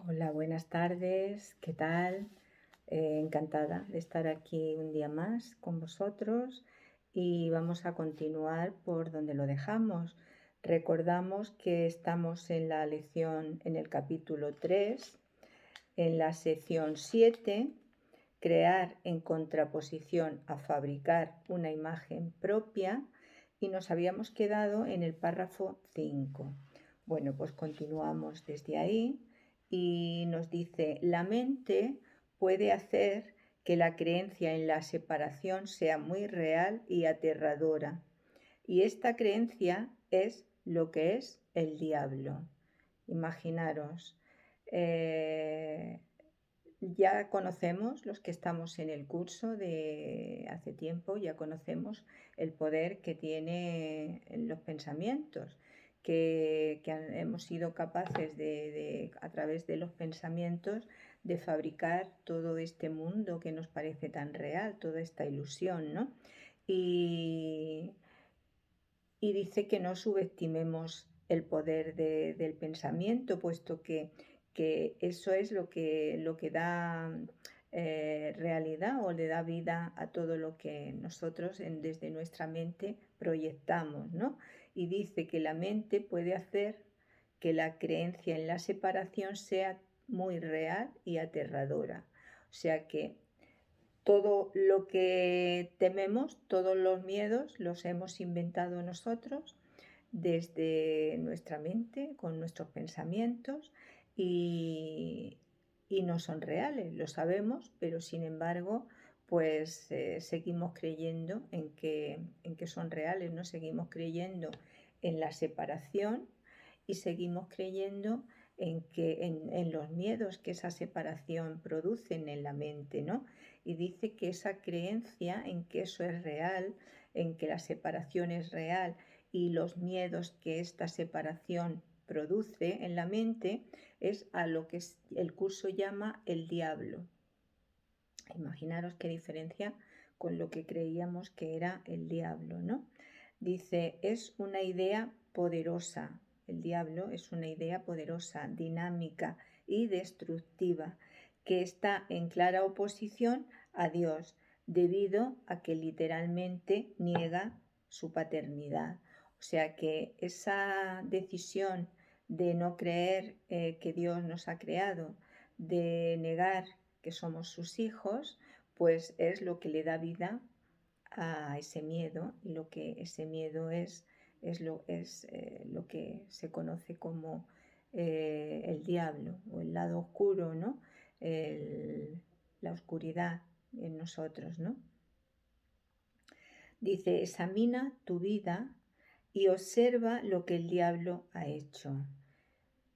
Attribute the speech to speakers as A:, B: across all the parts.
A: Hola, buenas tardes, ¿qué tal? Encantada de estar aquí un día más con vosotros y vamos a continuar por donde lo dejamos. Recordamos que estamos en la lección, en el capítulo 3, en la sección 7, crear en contraposición a fabricar una imagen propia, y nos habíamos quedado en el párrafo 5. Bueno, pues continuamos desde ahí y nos dice: la mente puede hacer que la creencia en la separación sea muy real y aterradora, y esta creencia es lo que es el diablo. Imaginaros, eh, ya conocemos, los que estamos en el curso de hace tiempo, ya conocemos el poder que tiene en los pensamientos, que hemos sido capaces a través de los pensamientos, de fabricar todo este mundo que nos parece tan real, toda esta ilusión, ¿no? Y, y dice que no subestimemos el poder del pensamiento, puesto que eso es lo que da realidad o le da vida a todo lo que nosotros desde nuestra mente proyectamos, ¿no? Y dice que la mente puede hacer que la creencia en la separación sea muy real y aterradora. O sea que todo lo que tememos, todos los miedos, los hemos inventado nosotros desde nuestra mente, con nuestros pensamientos, y, y no son reales, lo sabemos, pero sin embargo, pues seguimos creyendo en que son reales, no seguimos creyendo en la separación y seguimos creyendo en los miedos que esa separación producen en la mente, ¿no? Y dice que esa creencia en que eso es real, en que la separación es real, y los miedos que esta separación produce en la mente, es a lo que el curso llama el diablo. Imaginaros qué diferencia con lo que creíamos que era el diablo, ¿no? Dice, es una idea poderosa. El diablo es una idea poderosa, dinámica y destructiva, que está en clara oposición a Dios, debido a que literalmente niega su paternidad. O sea que esa decisión de no creer que Dios nos ha creado, de negar que somos sus hijos, pues es lo que le da vida a ese miedo, y lo que ese miedo es lo que se conoce como el diablo o el lado oscuro, ¿no? La oscuridad en nosotros, ¿no? Dice, examina tu vida y observa lo que el diablo ha hecho.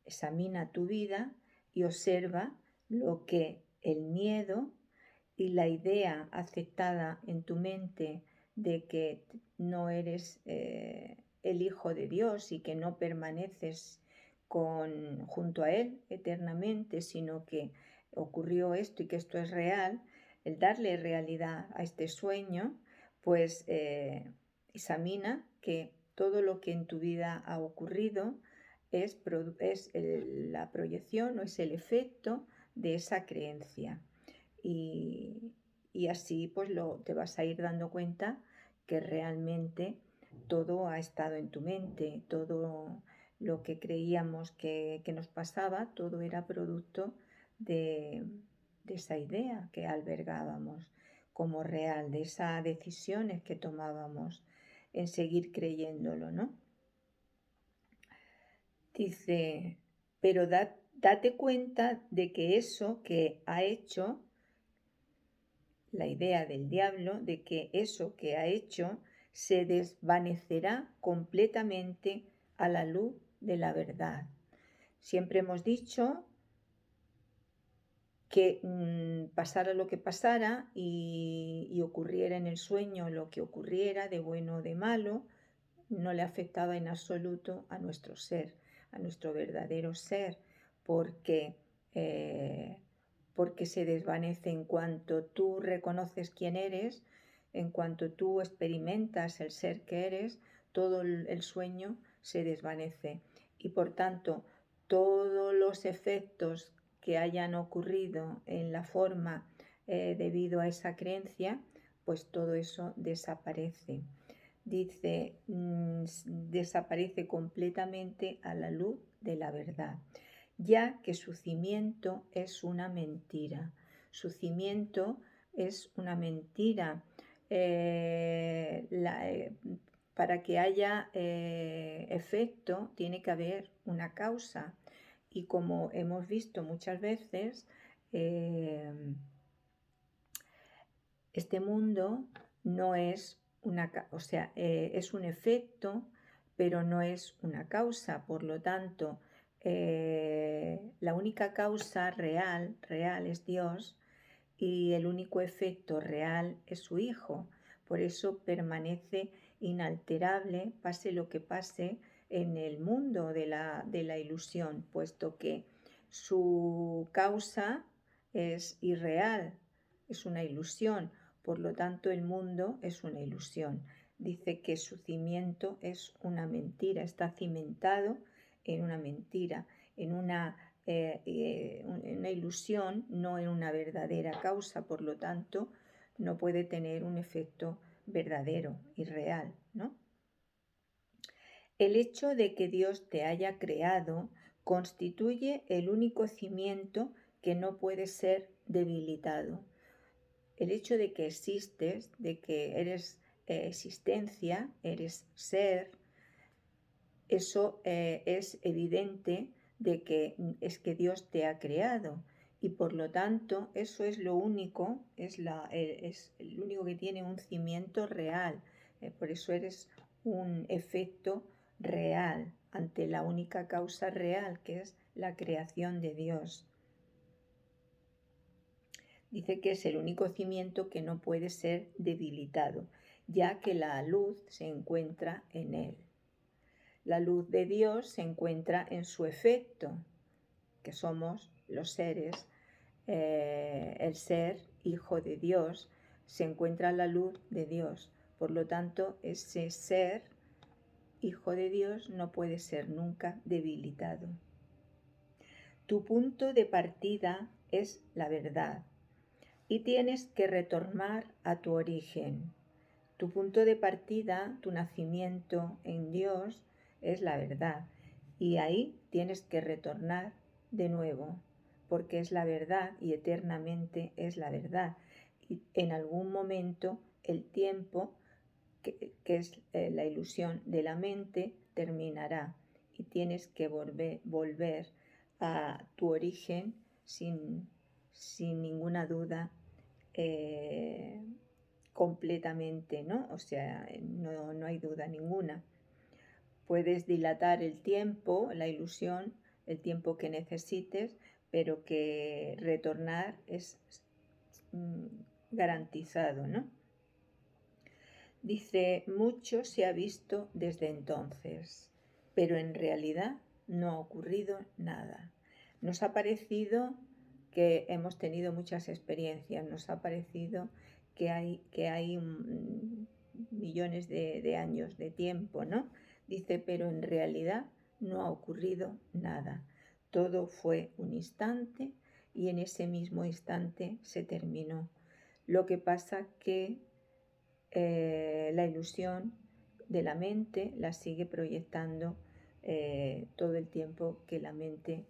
A: Examina tu vida y observa lo que el miedo y la idea aceptada en tu mente de que no eres el hijo de Dios y que no permaneces junto a Él eternamente, sino que ocurrió esto y que esto es real, el darle realidad a este sueño, pues examina que todo lo que en tu vida ha ocurrido es la proyección o es el efecto de esa creencia. Y, y así pues te vas a ir dando cuenta que realmente todo ha estado en tu mente, todo lo que creíamos que nos pasaba, todo era producto de, de esa idea que albergábamos como real, de esas decisiones que tomábamos en seguir creyéndolo, ¿no? Dice, pero date cuenta de que eso que ha hecho, la idea del diablo, de que eso que ha hecho se desvanecerá completamente a la luz de la verdad. Siempre hemos dicho que pasara lo que pasara y ocurriera en el sueño lo que ocurriera, de bueno o de malo, no le afectaba en absoluto a nuestro ser, a nuestro verdadero ser, porque, eh, porque se desvanece en cuanto tú reconoces quién eres, en cuanto tú experimentas el ser que eres, todo el sueño se desvanece. Y por tanto, todos los efectos que hayan ocurrido en la forma debido a esa creencia, pues todo eso desaparece. Dice, desaparece completamente a la luz de la verdad, ya que su cimiento es una mentira. Su cimiento es una mentira. Para que haya efecto tiene que haber una causa. Y como hemos visto muchas veces, este mundo no es es un efecto, pero no es una causa. Por lo tanto, la única causa real es Dios, y el único efecto real es su Hijo. Por eso permanece inalterable, pase lo que pase en el mundo de la ilusión, puesto que su causa es irreal, es una ilusión. Por lo tanto, el mundo es una ilusión. Dice que su cimiento es una mentira, está cimentado en una mentira, en una ilusión, no en una verdadera causa. Por lo tanto, no puede tener un efecto verdadero y real, ¿no? El hecho de que Dios te haya creado constituye el único cimiento que no puede ser debilitado. El hecho de que existes, de que eres existencia, eres ser, eso es evidente de que es que Dios te ha creado, y por lo tanto eso es lo único, es el único que tiene un cimiento real. Por eso eres un efecto real ante la única causa real, que es la creación de Dios. Dice que es el único cimiento que no puede ser debilitado, ya que la luz se encuentra en él. La luz de Dios se encuentra en su efecto, que somos los seres. El ser hijo de Dios, se encuentra la luz de Dios. Por lo tanto, ese ser hijo de Dios no puede ser nunca debilitado. Tu punto de partida es la verdad y tienes que retornar a tu origen. Tu punto de partida, tu nacimiento en Dios, es la verdad. Y ahí tienes que retornar de nuevo, porque es la verdad y eternamente es la verdad. Y en algún momento el tiempo, que es la ilusión de la mente, terminará. Y tienes que volver a tu origen sin ninguna duda. Completamente, ¿no? O sea, no hay duda ninguna. Puedes dilatar el tiempo, la ilusión, el tiempo que necesites, pero que retornar es garantizado, ¿no? Dice, mucho se ha visto desde entonces, pero en realidad no ha ocurrido nada. Nos ha parecido que hemos tenido muchas experiencias, nos ha parecido que hay millones de años de tiempo, ¿no? Dice, pero en realidad no ha ocurrido nada. Todo fue un instante y en ese mismo instante se terminó. Lo que pasa que la ilusión de la mente la sigue proyectando todo el tiempo que la mente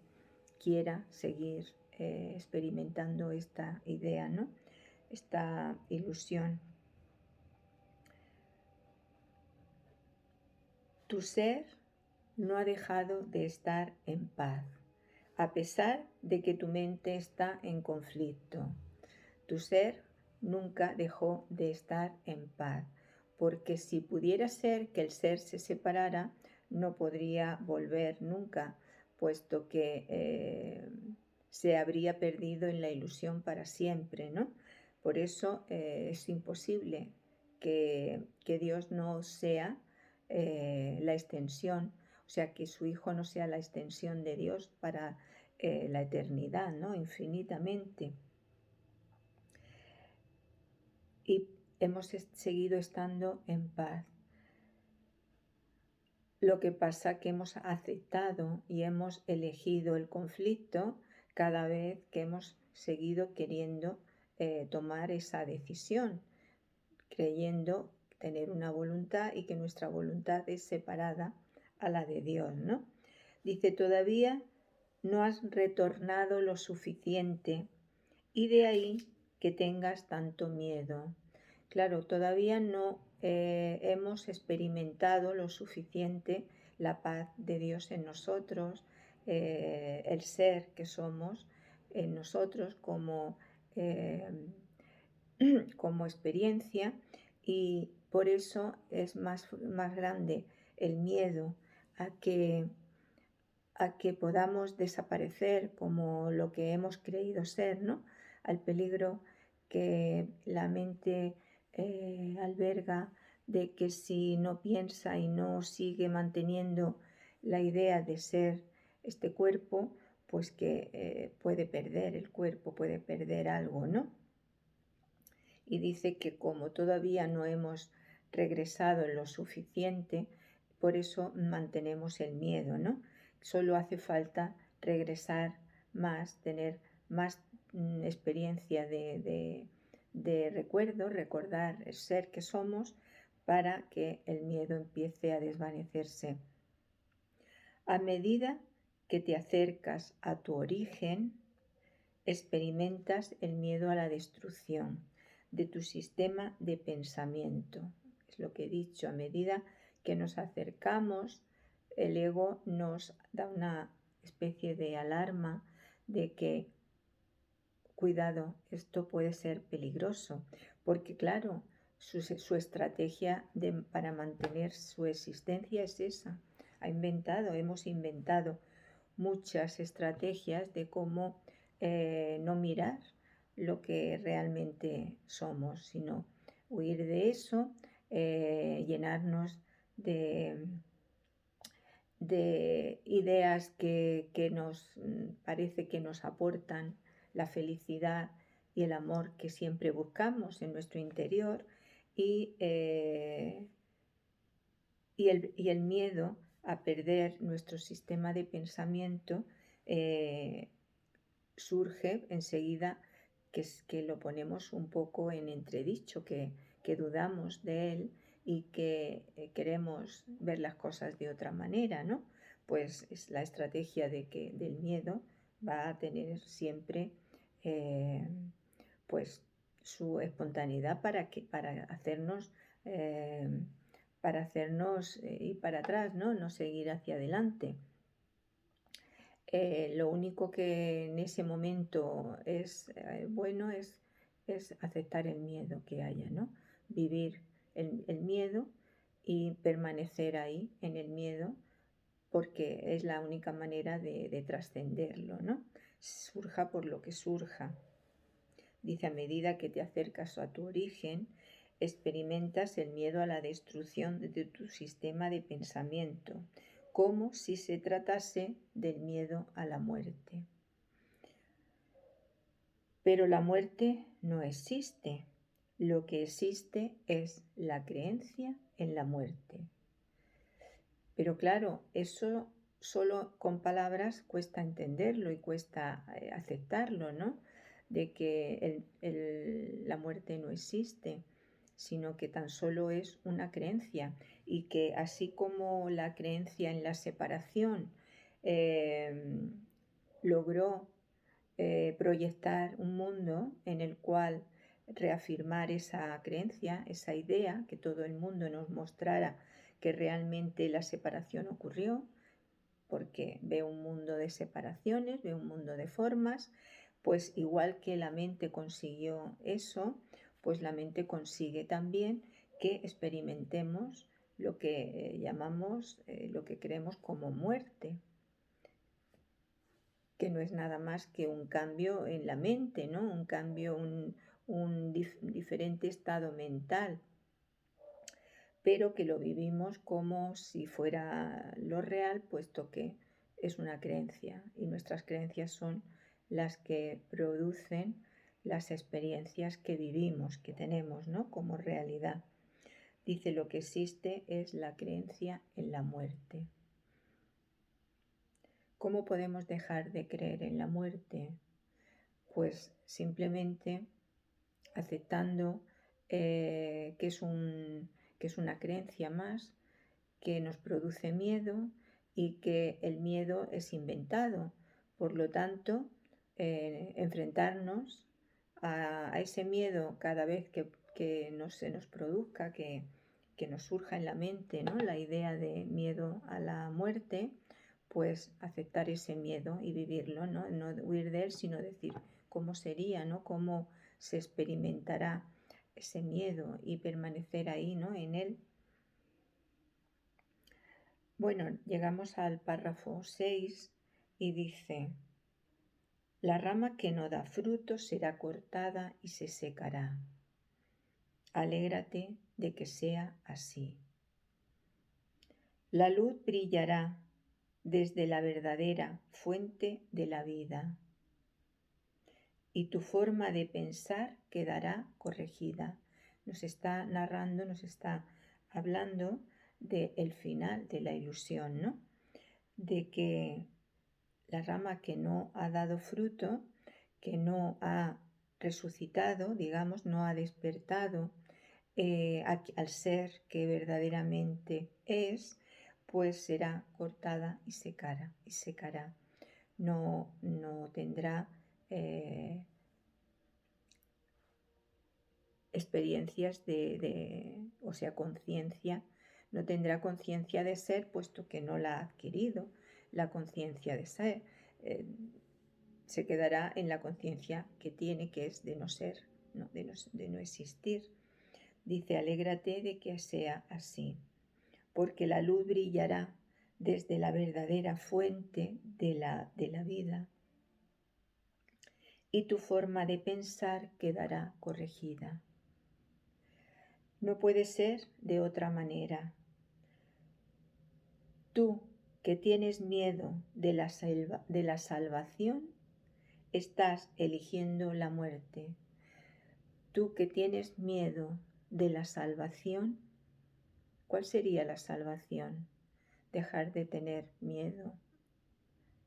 A: quiera seguir experimentando esta idea, ¿no? Esta ilusión. Tu ser no ha dejado de estar en paz, a pesar de que tu mente está en conflicto. Tu ser nunca dejó de estar en paz, porque si pudiera ser que el ser se separara, no podría volver nunca, puesto que se habría perdido en la ilusión para siempre, ¿no? Por eso es imposible que Dios no sea la extensión, o sea, que su Hijo no sea la extensión de Dios para la eternidad, ¿no? Infinitamente. Y hemos seguido estando en paz. Lo que pasa que hemos aceptado y hemos elegido el conflicto, cada vez que hemos seguido queriendo tomar esa decisión, creyendo tener una voluntad y que nuestra voluntad es separada a la de Dios, ¿no? Dice, todavía no has retornado lo suficiente y de ahí que tengas tanto miedo. Claro, todavía no hemos experimentado lo suficiente la paz de Dios en nosotros, el ser que somos en nosotros eh, como experiencia, y por eso es más grande el miedo a que podamos desaparecer como lo que hemos creído ser, ¿no? Al peligro que la mente alberga de que si no piensa y no sigue manteniendo la idea de ser este cuerpo, pues que puede perder el cuerpo, puede perder algo, ¿no? Y dice que como todavía no hemos regresado en lo suficiente, por eso mantenemos el miedo, ¿no? Solo hace falta regresar más, tener más experiencia de recuerdo, recordar el ser que somos, para que el miedo empiece a desvanecerse. A medida que te acercas a tu origen, experimentas el miedo a la destrucción de tu sistema de pensamiento. Es lo que he dicho, a medida que nos acercamos, el ego nos da una especie de alarma de que, cuidado, esto puede ser peligroso, porque claro, su estrategia para mantener su existencia es esa. Hemos inventado muchas estrategias de cómo no mirar lo que realmente somos, sino huir de eso, llenarnos de, ideas que nos parece que nos aportan la felicidad y el amor que siempre buscamos en nuestro interior, y el miedo a perder nuestro sistema de pensamiento surge enseguida que lo ponemos un poco en entredicho, que dudamos de él y que queremos ver las cosas de otra manera, ¿no? Pues es la estrategia del miedo va a tener siempre pues su espontaneidad para hacernos ir para atrás, ¿no? No seguir hacia adelante. Lo único que en ese momento es bueno es aceptar el miedo que haya, ¿no? Vivir el miedo y permanecer ahí en el miedo, porque es la única manera de trascenderlo, ¿no? Surja por lo que surja. Dice, a medida que te acercas a tu origen, experimentas el miedo a la destrucción de tu sistema de pensamiento, como si se tratase del miedo a la muerte. Pero la muerte no existe. Lo que existe es la creencia en la muerte. Pero claro, eso solo con palabras cuesta entenderlo y cuesta aceptarlo, ¿no? De que la muerte no existe, sino que tan solo es una creencia, y que así como la creencia en la separación logró proyectar un mundo en el cual reafirmar esa creencia, esa idea, que todo el mundo nos mostrara que realmente la separación ocurrió, porque ve un mundo de separaciones, ve un mundo de formas, pues igual que la mente consiguió eso, pues la mente consigue también que experimentemos lo que llamamos, lo que creemos como muerte, que no es nada más que un cambio en la mente, ¿no? Un cambio, un diferente estado mental, pero que lo vivimos como si fuera lo real, puesto que es una creencia, y nuestras creencias son las que producen las experiencias que vivimos, que tenemos, ¿no? Como realidad. Dice, lo que existe es la creencia en la muerte. ¿Cómo podemos dejar de creer en la muerte? Pues simplemente aceptando que es una creencia más, que nos produce miedo y que el miedo es inventado. Por lo tanto, enfrentarnos a ese miedo cada vez que se nos produzca, que nos surja en la mente, ¿no?, la idea de miedo a la muerte, pues aceptar ese miedo y vivirlo, ¿no? No huir de él, sino decir cómo sería, ¿no?, cómo se experimentará ese miedo y permanecer ahí, ¿no?, en él. Bueno, llegamos al párrafo 6 y dice: la rama que no da fruto será cortada y se secará. Alégrate de que sea así. La luz brillará desde la verdadera fuente de la vida y tu forma de pensar quedará corregida. Nos está narrando, nos está hablando del final de la ilusión, ¿no? De que la rama que no ha dado fruto, que no ha resucitado, digamos, no ha despertado al ser que verdaderamente es, pues será cortada y secará. No tendrá experiencias o sea, conciencia, no tendrá conciencia de ser, puesto que no la ha adquirido, la conciencia de ser. Se quedará en la conciencia que tiene, que es de no ser, ¿no? De no existir. Dice: alégrate de que sea así, porque la luz brillará desde la verdadera fuente de la vida y tu forma de pensar quedará corregida. No puede ser de otra manera. Tú, que tienes miedo de la salvación, estás eligiendo la muerte. Tú, que tienes miedo de la salvación, ¿cuál sería la salvación? Dejar de tener miedo,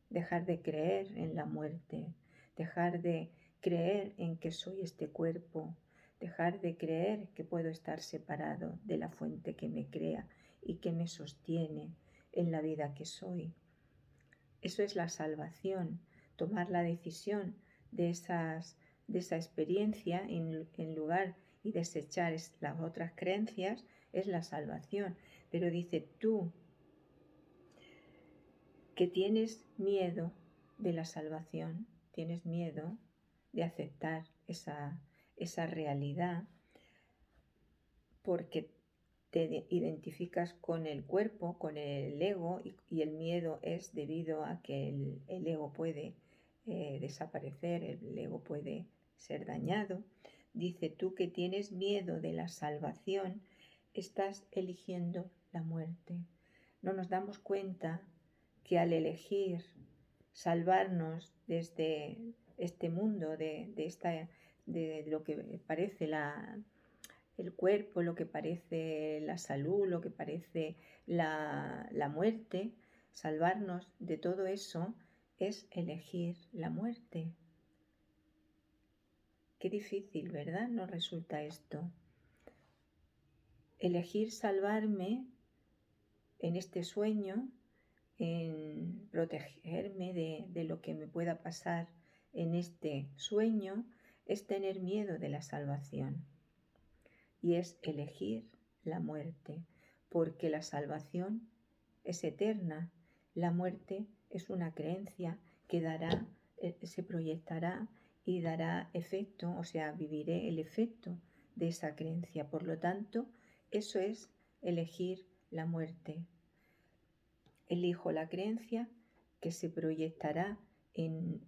A: dejar de creer en la muerte, dejar de creer en que soy este cuerpo, dejar de creer que puedo estar separado de la fuente que me crea y que me sostiene en la vida que soy. Eso es la salvación, tomar la decisión de esa experiencia en lugar y desechar las otras creencias, es la salvación. Pero dice: tú, que tienes miedo de la salvación, tienes miedo de aceptar esa realidad porque te identificas con el cuerpo, con el ego, y el miedo es debido a que el ego puede desaparecer, el ego puede ser dañado. Dice: tú, que tienes miedo de la salvación, estás eligiendo la muerte. No nos damos cuenta que al elegir salvarnos desde este mundo, de lo que parece el cuerpo, lo que parece la salud, lo que parece la muerte, salvarnos de todo eso es elegir la muerte. Qué difícil, ¿verdad? Nos resulta esto. Elegir salvarme en este sueño, en protegerme de lo que me pueda pasar en este sueño, es tener miedo de la salvación y es elegir la muerte, porque la salvación es eterna. La muerte es una creencia que se proyectará y dará efecto, o sea, viviré el efecto de esa creencia. Por lo tanto, eso es elegir la muerte. Elijo la creencia que se proyectará en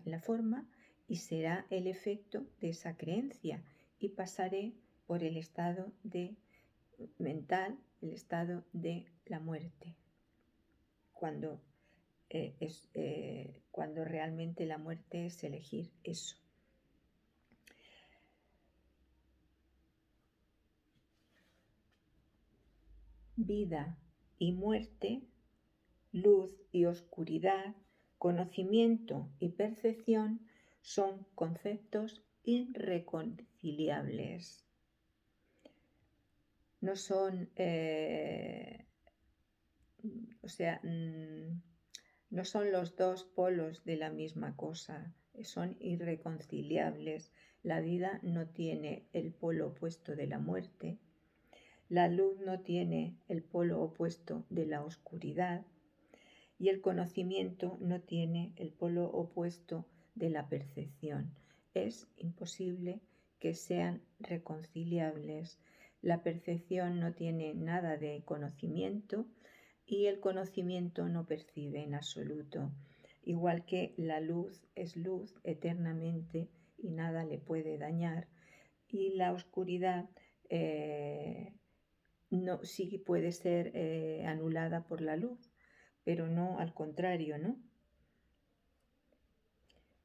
A: la forma y será el efecto de esa creencia y pasaré por el estado mental, el estado de la muerte, cuando realmente la muerte es elegir eso. Vida y muerte, luz y oscuridad Conocimiento y percepción son conceptos irreconciliables. No son, no son los dos polos de la misma cosa, son irreconciliables. La vida no tiene el polo opuesto de la muerte, la luz no tiene el polo opuesto de la oscuridad y el conocimiento no tiene el polo opuesto de la percepción. Es imposible que sean reconciliables. La percepción no tiene nada de conocimiento y el conocimiento no percibe en absoluto. Igual que la luz es luz eternamente y nada le puede dañar, y la oscuridad no, sí puede ser anulada por la luz, pero no al contrario, ¿no?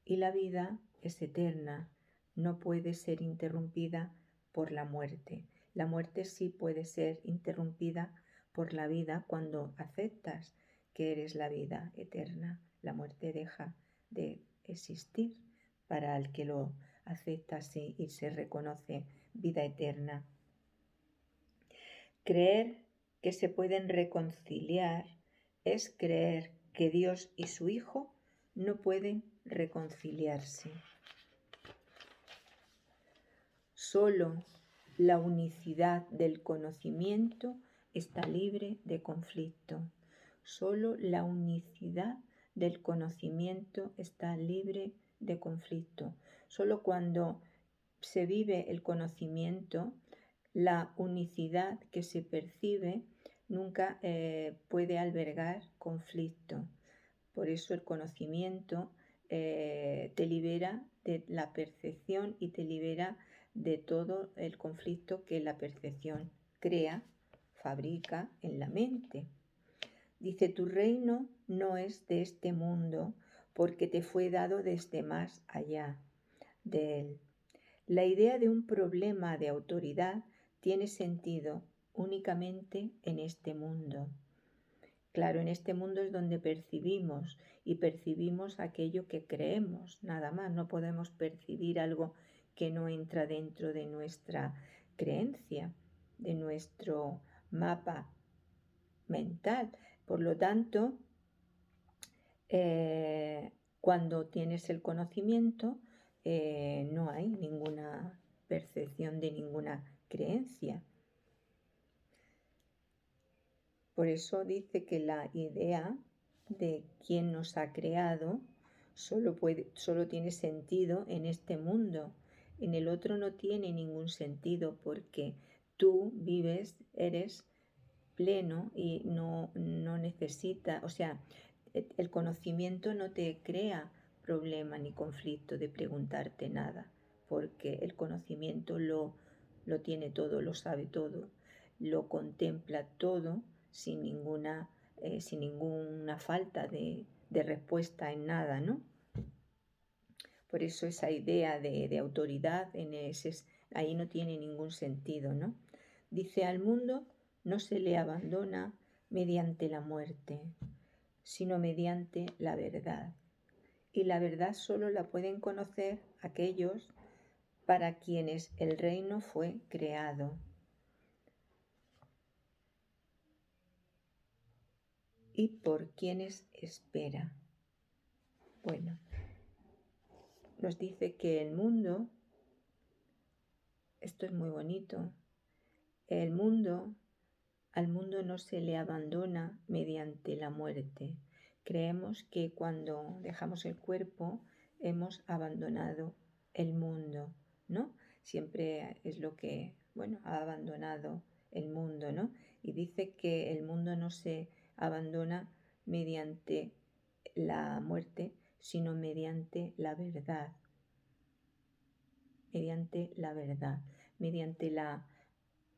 A: Y la vida es eterna, no puede ser interrumpida por la muerte. La muerte sí puede ser interrumpida por la vida cuando aceptas que eres la vida eterna. La muerte deja de existir para el que lo acepta así y se reconoce vida eterna. Creer que se pueden reconciliar es creer que Dios y su Hijo no pueden reconciliarse. Solo la unicidad del conocimiento está libre de conflicto. Solo la unicidad del conocimiento está libre de conflicto. Solo cuando se vive el conocimiento, la unicidad que se percibe nunca puede albergar conflicto. Por eso el conocimiento te libera de la percepción y te libera de todo el conflicto que la percepción crea, fabrica en la mente. Dice, tu reino no es de este mundo porque te fue dado desde más allá de él. La idea de un problema de autoridad tiene sentido únicamente en este mundo. Claro, en este mundo es donde percibimos y percibimos aquello que creemos, nada más. No podemos percibir algo que no entra dentro de nuestra creencia, de nuestro mapa mental. Por lo tanto, cuando tienes el conocimiento, no hay ninguna percepción de ninguna creencia. Por eso dice que la idea de quién nos ha creado solo tiene sentido en este mundo. En el otro no tiene ningún sentido porque tú vives, eres pleno y no necesita, el conocimiento no te crea problema ni conflicto de preguntarte nada, porque el conocimiento lo tiene todo, lo sabe todo, lo contempla todo sin ninguna falta de respuesta en nada, ¿no? Por eso esa idea de autoridad ahí no tiene ningún sentido, ¿no? Dice, al mundo no se le abandona mediante la muerte, sino mediante la verdad. Y la verdad solo la pueden conocer aquellos para quienes el reino fue creado. Y por quienes espera. Bueno, nos dice que el mundo, esto es muy bonito, al mundo no se le abandona mediante la muerte. Creemos que cuando dejamos el cuerpo hemos abandonado el mundo, ¿no? Siempre es lo que, ha abandonado el mundo, ¿no? Y dice que el mundo no se abandona mediante la muerte, sino mediante la verdad. Mediante la verdad, mediante la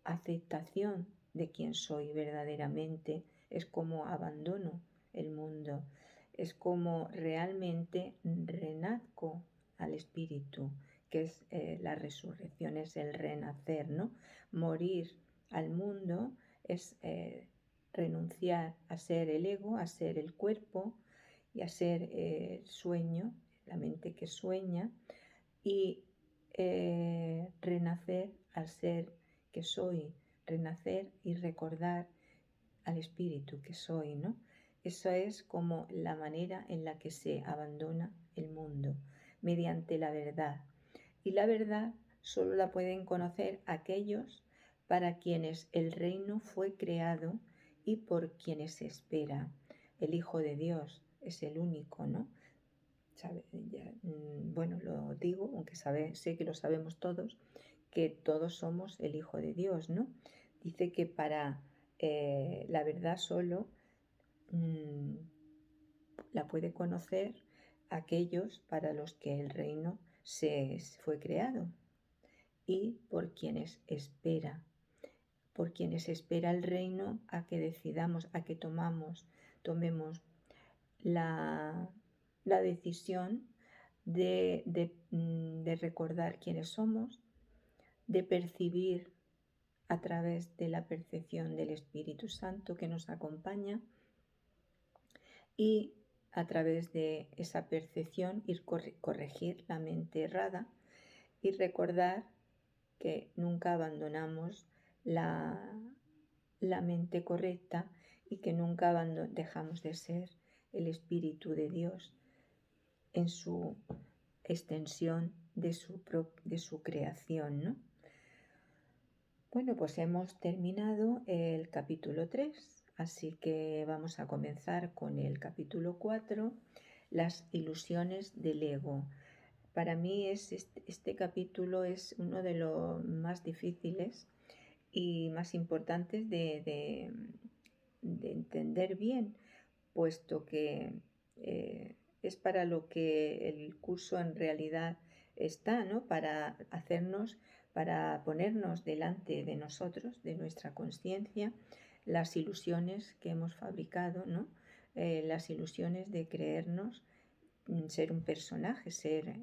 A: aceptación de quién soy verdaderamente, es como abandono el mundo, es como realmente renazco al espíritu, que es la resurrección, es el renacer, ¿no? Morir al mundo es renunciar a ser el ego, a ser el cuerpo y a ser sueño, la mente que sueña, y renacer al ser que soy, renacer y recordar al espíritu que soy, ¿no? Eso es como la manera en la que se abandona el mundo, mediante la verdad. Y la verdad solo la pueden conocer aquellos para quienes el reino fue creado y por quienes se espera. El Hijo de Dios es el único, ¿no? Bueno, lo digo, aunque sé que lo sabemos todos, que todos somos el Hijo de Dios, ¿no? Dice que para la verdad solo la puede conocer aquellos para los que el reino se fue creado y por quienes espera el reino a que decidamos, a que tomemos la decisión de recordar quiénes somos, de percibir a través de la percepción del Espíritu Santo que nos acompaña y a través de esa percepción corregir la mente errada y recordar que nunca abandonamos la mente correcta y que nunca dejamos de ser el Espíritu de Dios en su extensión de su creación, ¿no? Bueno, pues hemos terminado el capítulo 3, así que vamos a comenzar con el capítulo 4, las ilusiones del ego. Para mí este capítulo es uno de los más difíciles y más importantes de entender bien, puesto que es para lo que el curso en realidad está, ¿no? Para ponernos delante de nosotros, de nuestra conciencia, las ilusiones que hemos fabricado, ¿no? Las ilusiones de creernos ser un personaje, ser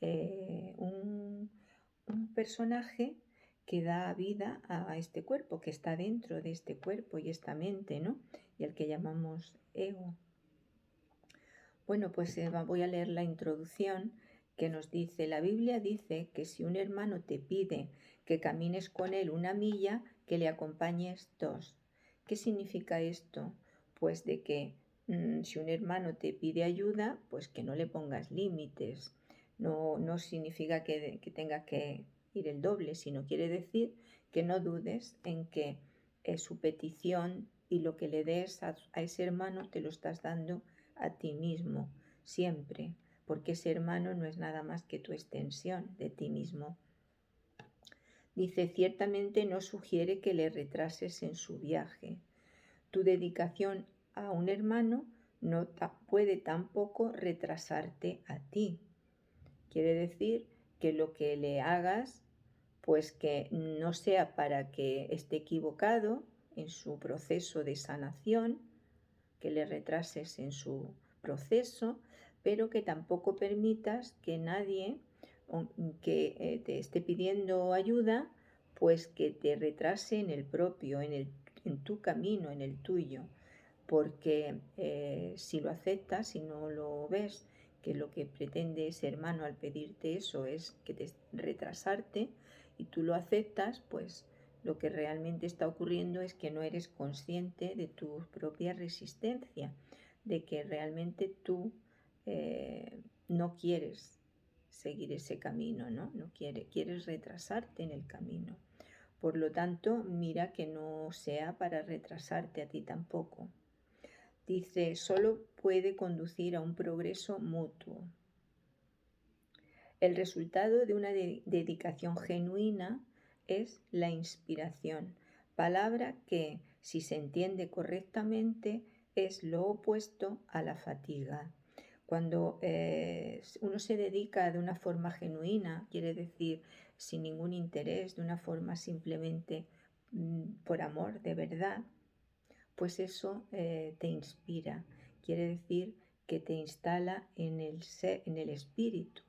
A: un personaje que da vida a este cuerpo, que está dentro de este cuerpo y esta mente, ¿no? Y al que llamamos ego. Bueno, pues voy a leer la introducción que nos dice, la Biblia dice que si un hermano te pide que camines con él 1 milla, que le acompañes 2. ¿Qué significa esto? Pues de que si un hermano te pide ayuda, pues que no le pongas límites. No significa que tenga que ir el doble, sino quiere decir que no dudes en que su petición y lo que le des a ese hermano te lo estás dando a ti mismo, siempre, porque ese hermano no es nada más que tu extensión de ti mismo. Dice, ciertamente no sugiere que le retrases en su viaje. Tu dedicación a un hermano no puede tampoco retrasarte a ti. Quiere decir que lo que le hagas, pues que no sea para que esté equivocado en su proceso de sanación, que le retrases en su proceso, pero que tampoco permitas que nadie que te esté pidiendo ayuda, pues que te retrase en el propio, en tu camino, en el tuyo. Porque si lo aceptas, si no lo ves, que lo que pretende ese hermano al pedirte eso es que te retrasarte y tú lo aceptas, pues lo que realmente está ocurriendo es que no eres consciente de tu propia resistencia, de que realmente tú no quieres seguir ese camino, ¿no? Quieres retrasarte en el camino. Por lo tanto, mira que no sea para retrasarte a ti tampoco. Dice, solo puede conducir a un progreso mutuo. El resultado de una dedicación genuina es la inspiración, palabra que, si se entiende correctamente, es lo opuesto a la fatiga. Cuando uno se dedica de una forma genuina, quiere decir sin ningún interés, de una forma simplemente por amor, de verdad, pues eso te inspira. Quiere decir que te instala en el espíritu,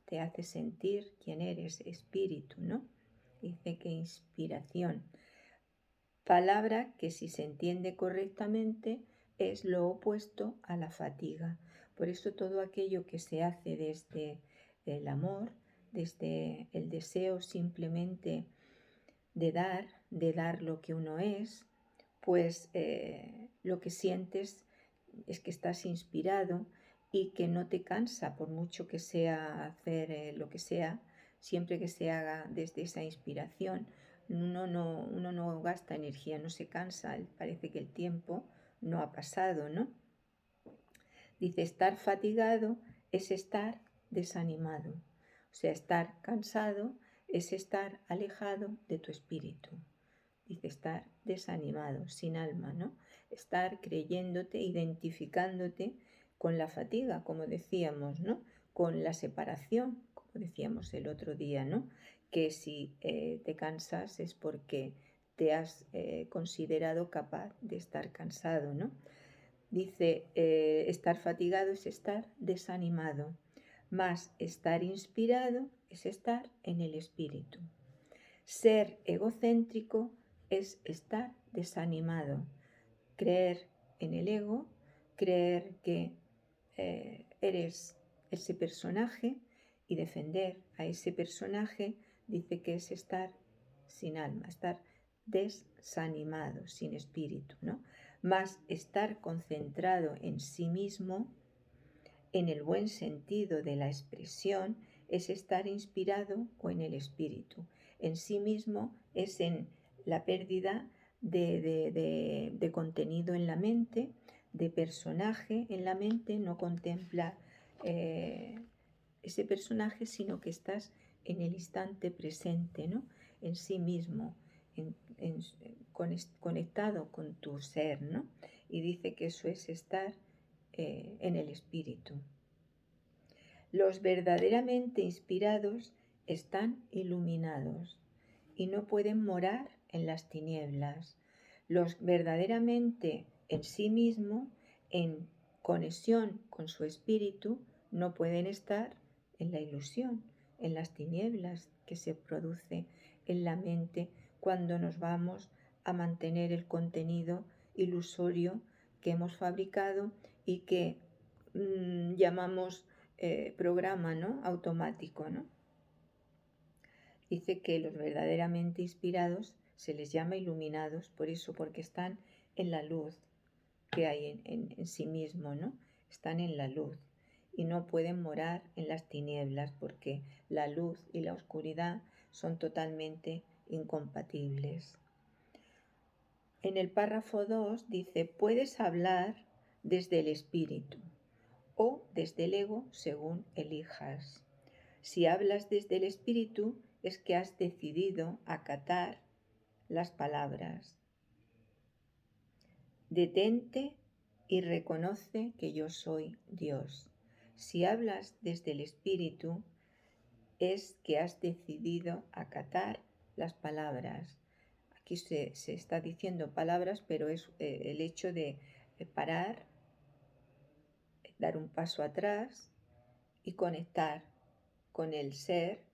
A: te hace sentir quién eres, espíritu, ¿no? Dice que inspiración. Palabra que si se entiende correctamente es lo opuesto a la fatiga. Por eso todo aquello que se hace desde el amor, desde el deseo simplemente de dar lo que uno es, pues lo que sientes es que estás inspirado y que no te cansa, por mucho que sea hacer lo que sea, siempre que se haga desde esa inspiración, uno no gasta energía, no se cansa, parece que el tiempo no ha pasado, ¿no? Dice, estar fatigado es estar desanimado, o sea, estar cansado es estar alejado de tu espíritu. Dice, estar desanimado, sin alma, ¿no? Estar creyéndote, identificándote con la fatiga, como decíamos, ¿no? Con la separación, como decíamos el otro día, ¿no? Que si te cansas es porque te has considerado capaz de estar cansado, ¿no? Dice, estar fatigado es estar desanimado, más estar inspirado es estar en el espíritu. Ser egocéntrico es estar desanimado, creer en el ego, creer que eres ese personaje y defender a ese personaje, dice que es estar sin alma, estar desanimado, sin espíritu, ¿no? Más estar concentrado en sí mismo, en el buen sentido de la expresión, es estar inspirado o en el espíritu. En sí mismo es en la pérdida de contenido en la mente, de personaje en la mente, no contempla ese personaje, sino que estás en el instante presente, ¿no? En sí mismo, conectado con tu ser, ¿no? Y dice que eso es estar en el espíritu. Los verdaderamente inspirados están iluminados y no pueden morar en las tinieblas. Los verdaderamente en sí mismo, en conexión con su espíritu, no pueden estar en la ilusión, en las tinieblas que se produce en la mente cuando nos vamos a mantener el contenido ilusorio que hemos fabricado y que llamamos programa, ¿no? Automático, ¿no? Dice que los verdaderamente inspirados se les llama iluminados, por eso, porque están en la luz que hay en sí mismo, ¿no? Están en la luz y no pueden morar en las tinieblas porque la luz y la oscuridad son totalmente incompatibles. En el párrafo 2 dice, puedes hablar desde el espíritu o desde el ego según elijas. Si hablas desde el espíritu es que has decidido acatar las palabras. Detente y reconoce que yo soy Dios. Si hablas desde el espíritu es que has decidido acatar las palabras. Aquí se está diciendo palabras, pero es el hecho de parar, dar un paso atrás y conectar con el ser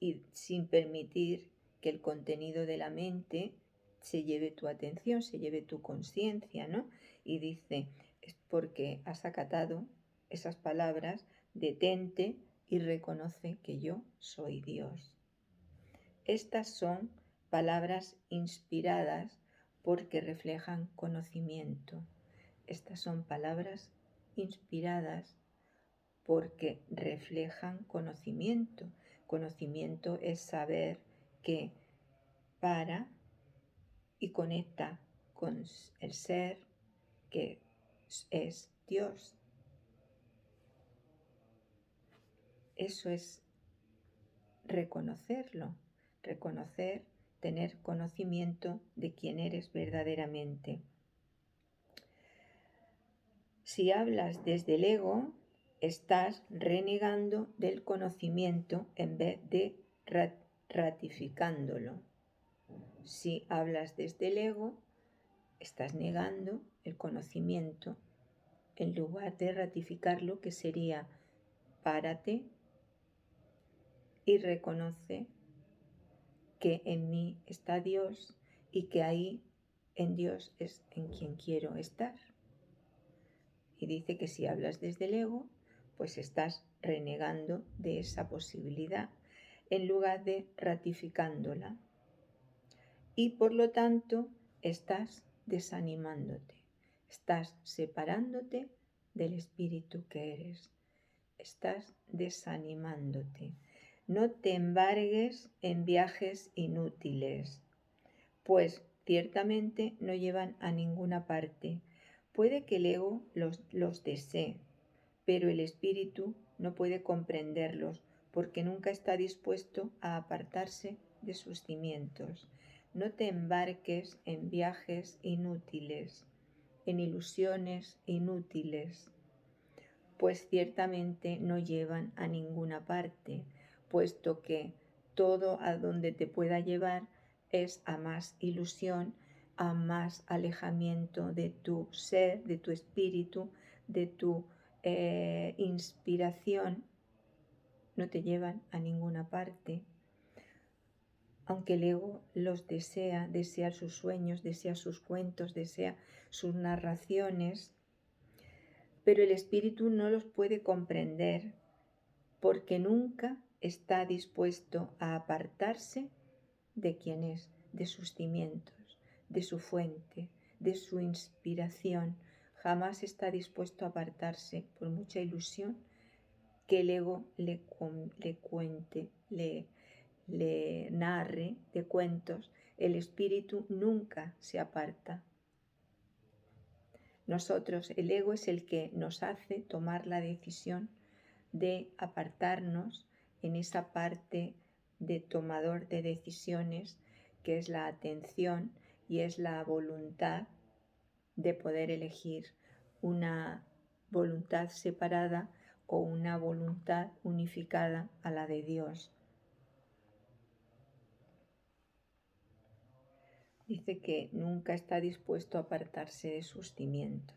A: y sin permitir que el contenido de la mente se lleve tu atención, se lleve tu conciencia, ¿no? Y dice, es porque has acatado esas palabras, detente y reconoce que yo soy Dios. Estas son palabras inspiradas porque reflejan conocimiento. Estas son palabras inspiradas porque reflejan conocimiento. Conocimiento es saber que para y conecta con el ser que es Dios. Eso es reconocerlo, reconocer, tener conocimiento de quién eres verdaderamente. Si hablas desde el ego, estás renegando del conocimiento en vez de ratificándolo. Si hablas desde el ego, estás negando el conocimiento en lugar de ratificarlo, que sería párate y reconoce que en mí está Dios y que ahí en Dios es en quien quiero estar. Y dice que si hablas desde el ego, pues estás renegando de esa posibilidad en lugar de ratificándola. Y por lo tanto estás desanimándote, estás separándote del espíritu que eres, estás desanimándote. No te embargues en viajes inútiles, pues ciertamente no llevan a ninguna parte. Puede que el ego los desee, pero el espíritu no puede comprenderlos porque nunca está dispuesto a apartarse de sus cimientos. No te embarques en viajes inútiles, en ilusiones inútiles, pues ciertamente no llevan a ninguna parte, puesto que todo a donde te pueda llevar es a más ilusión, a más alejamiento de tu ser, de tu espíritu, de tu inspiración. No te llevan a ninguna parte. Aunque el ego los desea, desea sus sueños, desea sus cuentos, desea sus narraciones, pero el espíritu no los puede comprender porque nunca está dispuesto a apartarse de quien es, de sus cimientos, de su fuente, de su inspiración. Jamás está dispuesto a apartarse por mucha ilusión que el ego le cuente, le narre de cuentos. El espíritu nunca se aparta. Nosotros, el ego es el que nos hace tomar la decisión de apartarnos en esa parte de tomador de decisiones que es la atención y es la voluntad de poder elegir una voluntad separada o una voluntad unificada a la de Dios. Dice que nunca está dispuesto a apartarse de sus cimientos.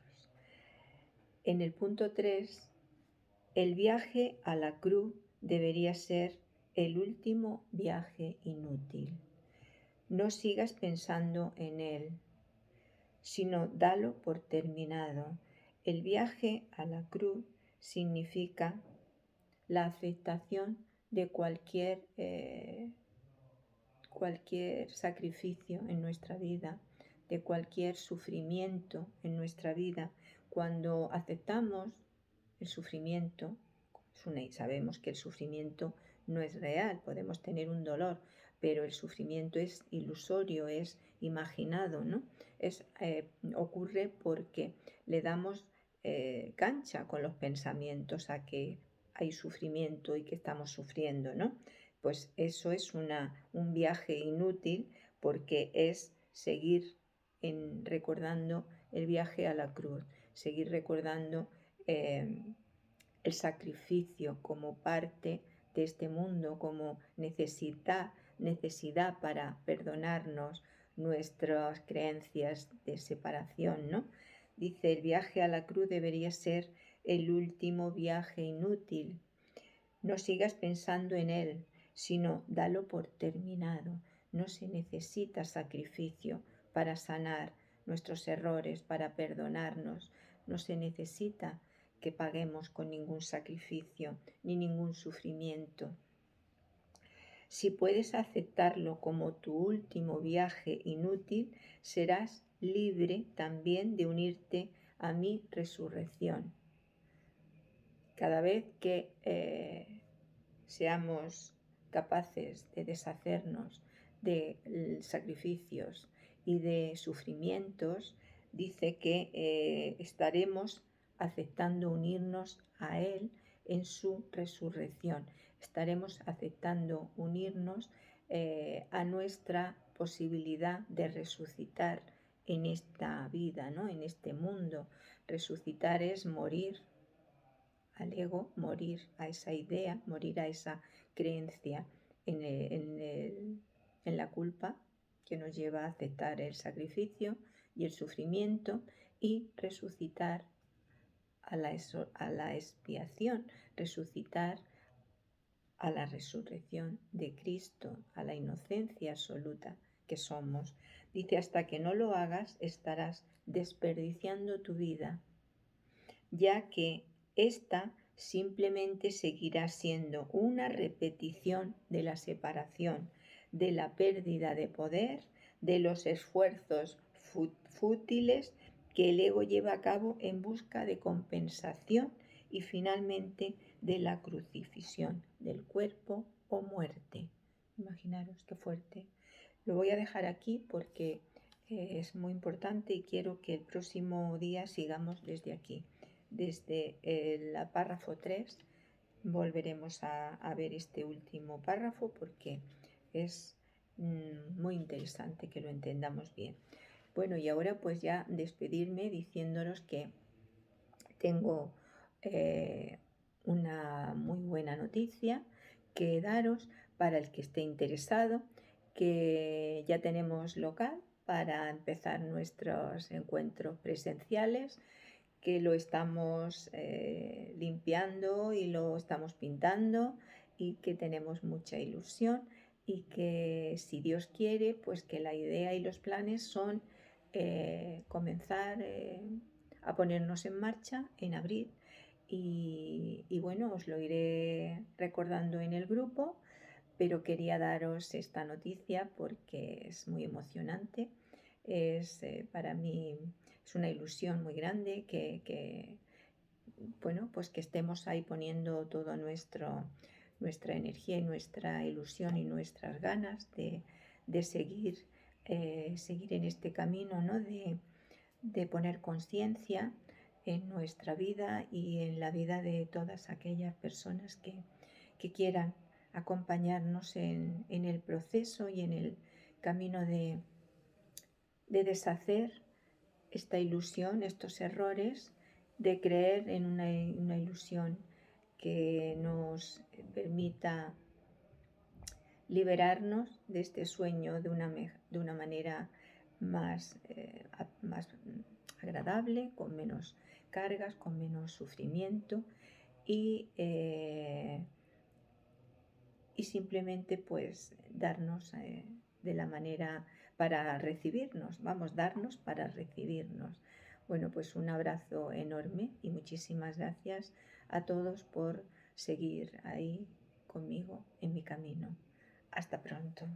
A: En el punto 3, el viaje a la cruz debería ser el último viaje inútil. No sigas pensando en él, sino dalo por terminado. El viaje a la cruz significa la aceptación de cualquier sacrificio en nuestra vida, de cualquier sufrimiento en nuestra vida. Cuando aceptamos el sufrimiento, sabemos que el sufrimiento no es real, podemos tener un dolor, pero el sufrimiento es ilusorio, es imaginado, ¿no? Ocurre porque le damos cancha con los pensamientos a que hay sufrimiento y que estamos sufriendo, ¿no? Pues eso es un viaje inútil porque es seguir recordando el viaje a la cruz, seguir recordando el sacrificio como parte de este mundo, como necesidad para perdonarnos nuestras creencias de separación, ¿no? Dice, el viaje a la cruz debería ser el último viaje inútil. No sigas pensando en él, sino dalo por terminado. No se necesita sacrificio para sanar nuestros errores, para perdonarnos. No se necesita que paguemos con ningún sacrificio ni ningún sufrimiento. Si puedes aceptarlo como tu último viaje inútil, serás libre también de unirte a mi resurrección. Cada vez que seamos capaces de deshacernos de sacrificios y de sufrimientos, dice que estaremos aceptando unirnos a Él en su resurrección. Estaremos aceptando unirnos a nuestra posibilidad de resucitar en esta vida, ¿no? En este mundo. Resucitar es morir al ego, morir a esa idea, morir a esa creencia en la culpa que nos lleva a aceptar el sacrificio y el sufrimiento y resucitar a la expiación, resucitar a la resurrección de Cristo, a la inocencia absoluta que somos. Dice, hasta que no lo hagas estarás desperdiciando tu vida. ya que esta simplemente seguirá siendo una repetición de la separación, de la pérdida de poder, de los esfuerzos fútiles que el ego lleva a cabo en busca de compensación y finalmente de la crucifixión del cuerpo o muerte. Imaginaros qué fuerte. Lo voy a dejar aquí porque es muy importante y quiero que el próximo día sigamos desde aquí. Desde el párrafo 3 volveremos a ver este último párrafo porque es muy interesante que lo entendamos bien. Bueno, y ahora pues ya despedirme diciéndonos que tengo una muy buena noticia que daros para el que esté interesado, que ya tenemos local para empezar nuestros encuentros presenciales, que lo estamos limpiando y lo estamos pintando y que tenemos mucha ilusión y que si Dios quiere, pues que la idea y los planes son comenzar a ponernos en marcha en abril y bueno, os lo iré recordando en el grupo, pero quería daros esta noticia porque es muy emocionante. Es para mí es una ilusión muy grande bueno, pues que estemos ahí poniendo todo nuestra energía y nuestra ilusión y nuestras ganas de seguir en este camino, ¿no? De poner conciencia en nuestra vida y en la vida de todas aquellas personas que quieran acompañarnos en el proceso y en el camino de deshacer esta ilusión, estos errores, de creer en una ilusión que nos permita liberarnos de este sueño de una manera más agradable, con menos cargas, con menos sufrimiento y y simplemente pues darnos de la manera para recibirnos, vamos, darnos para recibirnos. Bueno, pues un abrazo enorme y muchísimas gracias a todos por seguir ahí conmigo en mi camino. Hasta pronto.